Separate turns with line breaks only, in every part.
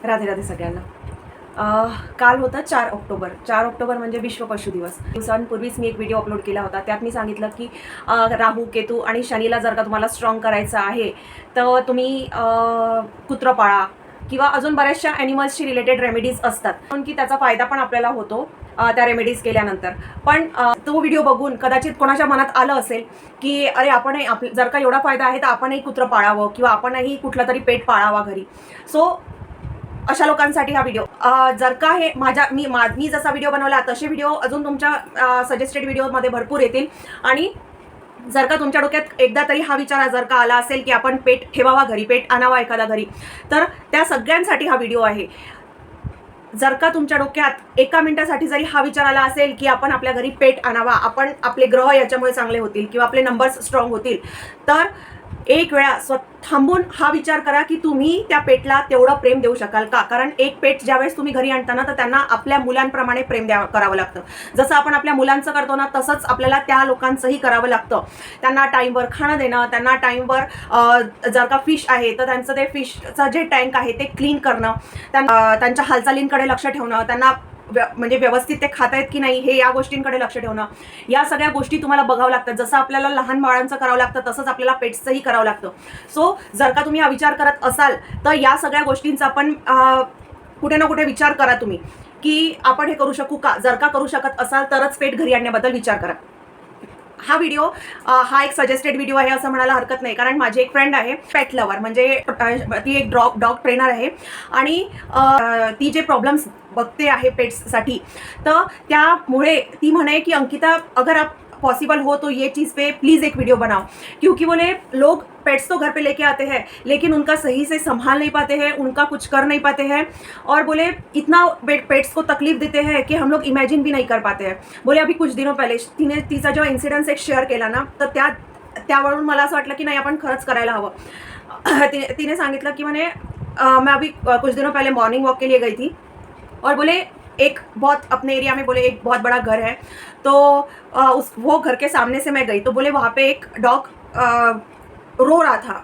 राधे राधे सगळ्यांना. काल होतं 4 ऑक्टोबर. 4 ऑक्टोबर म्हणजे विश्व पशु दिवस. दिवसांपूर्वीच मी एक व्हिडिओ अपलोड केला होता. त्यात मी सांगितलं की राहू, केतू आणि शनीला जर का तुम्हाला स्ट्रॉंग करायचं आहे तर तुम्ही कुत्रं पाळा किंवा अजून बऱ्याचशा ॲनिमल्सशी रिलेटेड रेमेडीज असतात, कारण की त्याचा फायदा पण आपल्याला होतो त्या रेमेडीज केल्यानंतर. पण तो व्हिडिओ बघून कदाचित कोणाच्या मनात आलं असेल की अरे आपणही जर का एवढा फायदा आहे तर आपणही कुत्रं पाळावं किंवा आपणही कुठला तरी पेट पाळावा घरी. सो अशा लोकांसाठी हा व्हिडिओ. जर का हे मी जसा व्हिडिओ बनवला तसे व्हिडिओ अजून तुमच्या सजेस्टेड व्हिडिओमध्ये भरपूर येतील. आणि जर का तुमच्या डोक्यात एकदा तरी हा विचार जर का आला असेल की आपण पेट ठेवावा घरी, पेट आणावा एखादा घरी, तर त्या सगळ्यांसाठी हा व्हिडिओ आहे. जर का तुमच्या डोक्यात एका मिनिटासाठी जरी हा विचार आला असेल की आपण आपल्या घरी पेट आणावा, आपण आपले ग्रह याच्यामुळे चांगले होतील किंवा आपले नंबर्स स्ट्रॉंग होतील, तर एक वेळा थांबून हा विचार करा की तुम्ही त्या पेटला तेवढं प्रेम देऊ शकाल का. कारण एक पेट ज्यावेळेस तुम्ही घरी आणता ना, तर त्यांना आपल्या मुलांप्रमाणे प्रेम करावं लागतं. जसं आपण आपल्या मुलांचं करतो ना, तसंच आपल्याला त्या लोकांचंही करावं लागतं. त्यांना टाईमवर खाणं देणं, त्यांना टाईमवर जर का फिश आहे तर त्यांचं ते फिशचं जे टँक आहे ते क्लीन करणं, त्यांच्या हालचालींकडे लक्ष ठेवणं, त्यांना म्हणजे व्यवस्थित ते खात आहेत की नाही हे या गोष्टींकडे लक्ष ठेवणं, या सगळ्या गोष्टी तुम्हाला बघावं लागतात. जसं आपल्याला लहान बाळांचं करावं लागतं तसंच आपल्याला पेट्सचंही करावं लागतं. सो जर का तुम्ही हा विचार करत असाल तर या सगळ्या गोष्टींचा आपण कुठे ना कुठे विचार करा तुम्ही की आपण हे करू शकू का. जर का करू शकत असाल तरच पेट घरी आणण्याबद्दल विचार करा. हा व्हिडिओ हा एक सजेस्टेड व्हिडिओ आहे असं म्हणायला हरकत नाही, कारण माझी एक फ्रेंड आहे पेट लवर, म्हणजे ती एक डॉग ट्रेनर आहे आणि ती जे प्रॉब्लेम्स बघते आहे पेट्ससाठी, तर त्यामुळे ती म्हणे की अंकिता अगर आप पॉसिबल हो तो ये चीज़ पे प्लीज़ एक वीडियो बनाओ, क्योंकि बोले लोग पेट्स तो घर पे लेके आते हैं लेकिन उनका सही से संभाल नहीं पाते हैं, उनका कुछ कर नहीं पाते हैं, और बोले इतना पेट्स को तकलीफ देते हैं कि हम लोग इमेजिन भी नहीं कर पाते हैं. बोले अभी कुछ दिनों पहले तिचा जेव्हा इन्सिडेंस एक शेअर केला ना, तर त्यावरून मला असं वाटलं की नाही आपण खरंच करायला हवं. तिने सांगितलं की म्हणे मैं अभी कुछ दिनों पहले मॉर्निंग वॉक के लिए गई थी और बोले अपने एरिया में बोले एक बहुत बड़ा घर है, तो वो घर के सामने से मैं गई तो बोले वहाँ पे एक डॉग रो रहा था.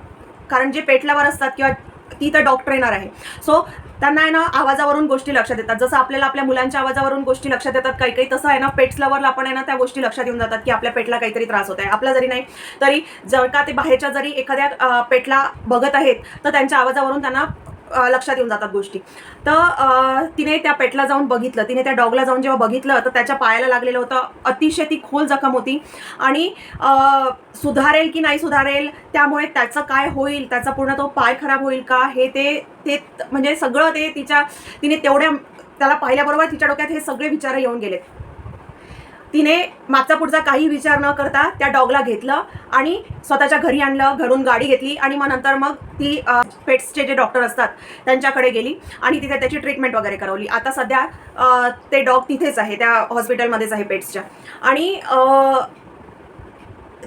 कारण जे पेट लवर असतात किंवा ती तर डॉग ट्रेनर आहे, सो त्यांना आहे ना आवाजावरून गोष्टी लक्षात येतात. जसं आपल्याला आपल्या मुलांच्या आवाजावरून गोष्टी लक्षात येतात काही काही, तसं आहे ना पेट्स लवरला आपण आहे ना त्या गोष्टी लक्षात येऊन जातात की आपल्या पेटला काहीतरी त्रास होत आहे. आपला जरी नाही तरी जर का ते बाहेरच्या जरी एखाद्या पेटला बघत आहेत तर त्यांच्या आवाजावरून त्यांना लक्षात येऊन जातात गोष्टी. तर तिने त्या पेटला जाऊन बघितलं, तिने त्या डॉगला जाऊन जेव्हा बघितलं तर त्याच्या पायाला लागलेलं होतं, अतिशय ती खोल जखम होती आणि सुधारेल की नाही सुधारेल, त्यामुळे त्याचं काय होईल, त्याचा पूर्ण तो पाय खराब होईल का, हे ते म्हणजे सगळं तिने त्याला पाहिल्याबरोबर तिच्या डोक्यात हे सगळे विचार येऊन गेले. तिने मागचा पुढचा काही विचार न करता त्या डॉगला घेतलं आणि स्वतःच्या घरी आणलं, घरून गाडी घेतली आणि मग ती पेट्सचे जे डॉक्टर असतात त्यांच्याकडे गेली आणि तिथे त्याची ट्रीटमेंट वगैरे करवली. आता सध्या ते डॉग तिथेच आहे, त्या हॉस्पिटलमध्येच आहे पेट्सच्या. आणि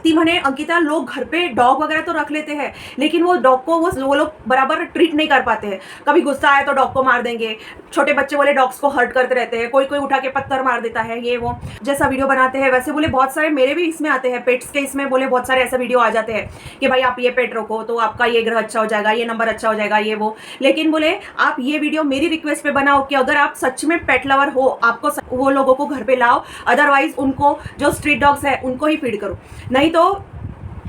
ती म्हणे अंकिता लोग घर पे डॉग वगैरह तो रख लेते हैं लेकिन वो डॉग को वो लोग बराबर ट्रीट नहीं कर पाते हैं. कभी गुस्सा आए तो डॉग को मार देंगे, छोटे बच्चे बोले डॉग्स को हर्ट करते रहते हैं, कोई कोई उठा के पत्थर मार देता है, ये वो जैसा वीडियो बनाते हैं. वैसे बोले बहुत सारे मेरे भी इसमें आते हैं, पेट्स के इसमें बोले बहुत सारे ऐसे वीडियो आ जाते हैं कि भाई आप ये पेट रखो तो आपका ये ग्रह अच्छा हो जाएगा, ये नंबर अच्छा हो जाएगा, ये वो. लेकिन बोले आप ये वीडियो मेरी रिक्वेस्ट पे बनाओ कि अगर आप सच में पेट लवर हो, आपको वो लोगों को घर पे लाओ, अदरवाइज उनको जो स्ट्रीट डॉग्स है उनको ही फीड करो, नहीं तो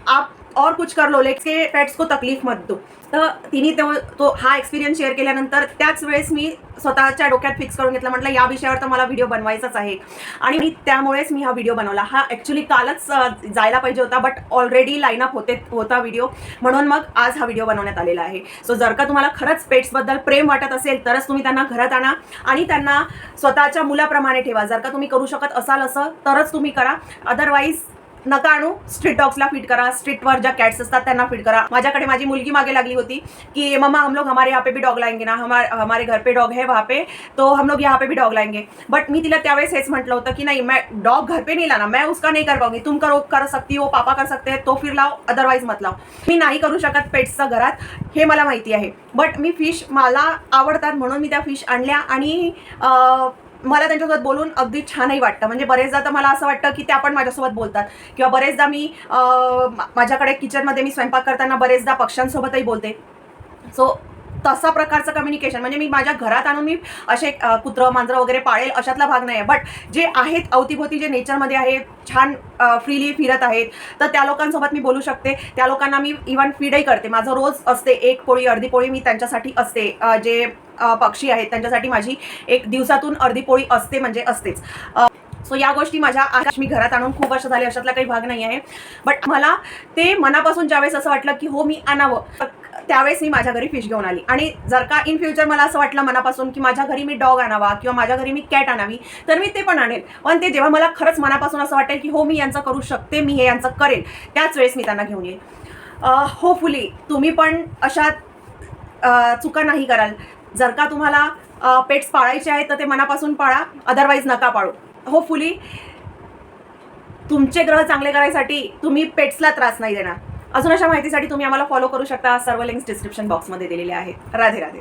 आप और कुछ कर लो, लेकिन पेट्स को तकलीफ मत दो. तर तिने तो हा एक्सपिरियन्स शेअर केल्यानंतर त्याच वेळेस मी स्वतःच्या डोक्यात फिक्स करून घेतलं, म्हटलं या विषयावर तर मला व्हिडिओ बनवायचाच आहे. आणि त्यामुळेच मी हा व्हिडिओ बनवला. हा ॲक्च्युली कालच जायला पाहिजे होता, बट ऑलरेडी लाईनअप होता व्हिडिओ, म्हणून मग आज हा व्हिडिओ बनवण्यात आलेला आहे. सो जर का तुम्हाला खरंच पेट्सबद्दल प्रेम वाटत असेल तरच तुम्ही त्यांना घरात आणा आणि त्यांना स्वतःच्या मुलाप्रमाणे ठेवा. जर का तुम्ही करू शकत असाल असं तरच तुम्ही करा, अदरवाईज नका आणू. स्ट्रीट डॉग्सला फीड करा, स्ट्रीटवर ज्या कॅट्स असतात त्यांना फीड करा. माझ्याकडे माझी मुलगी मागे लागली होती की मम्मा हम लोग हमारे यहाँ पे भी डॉग लाएंगे ना, हमारे घर पे डॉग है वहाँ पे, तो हम लोग यहाँ पे भी डॉग लाएंगे. बट मी तिला त्यावेळेस हेच म्हटलं होतं की नाही, मैं डॉग घर पे नहीं लाना, मैं उसका नहीं कर पाऊंगी, तुम कर सकती हो, पापा कर सकते हैं तो फिर लाओ, अदरवाईज मत लाओ. मी नाही करू शकत पेट्सचं घरात, हे मला माहिती आहे. बट मी फिश मला आवडतात म्हणून मी त्या फिश आणल्या आणि मला त्यांच्यासोबत बोलून अगदी छानही वाटतं. म्हणजे बरेचदा तर मला असं वाटतं की त्या पण माझ्यासोबत बोलतात किंवा बरेचदा मी माझ्याकडे किचनमध्ये मी स्वयंपाक करताना बरेचदा पक्ष्यांसोबतही बोलते. सो तसा प्रकारचं कम्युनिकेशन, म्हणजे मी माझ्या घरात आणून मी असे कुत्रं मांजरं वगैरे पाळेल अशातला भाग नाही आहे. बट जे आहेत अवतीभोवती, जे नेचरमध्ये आहेत, छान फ्रीली फिरत आहेत, तर त्या लोकांसोबत मी बोलू शकते. त्या लोकांना मी इव्हन फीडही करते. माझं रोज असते 1 पोळी अर्धी पोळी मी त्यांच्यासाठी असते. जे पक्षी आहेत त्यांच्यासाठी माझी 1 दिवसातून अर्धी पोळी असते, म्हणजे असतेच. सो या गोष्टी माझ्या मी घरात आणून खूप वर्ष झाले, अशातला काही भाग नाही आहे. बट मला ते मनापासून ज्यावेळेस असं वाटलं की हो मी आणावं, त्यावेळेस मी माझ्या घरी फिश घेऊन आली. आणि जर का इन फ्युचर मला असं वाटलं मनापासून की माझ्या घरी मी डॉग आणावा किंवा माझ्या घरी मी कॅट आणावी, तर मी ते पण आणेल. पण ते जेव्हा मला खरंच मनापासून असं वाटेल की हो मी यांचं करू शकते, मी हे यांचं करेल, त्याच वेळेस मी त्यांना घेऊन येईल. होपफुली तुम्ही पण अशा चुका नाही कराल. जर का तुम्हाला पेट्स पाळायचे आहेत तर ते मनापासून पाळा, अदरवाईज नका पाळू. होपफुली तुमचे ग्रह चांगले करायसाठी तुम्ही पेट्सला त्रास नाही देणार. अजून अशा माहितीसाठी तुम्ही आम्हाला फॉलो करू शकता. सर्व लिंक्स डिस्क्रिप्शन बॉक्समध्ये दिलेले आहेत. राधे राधे.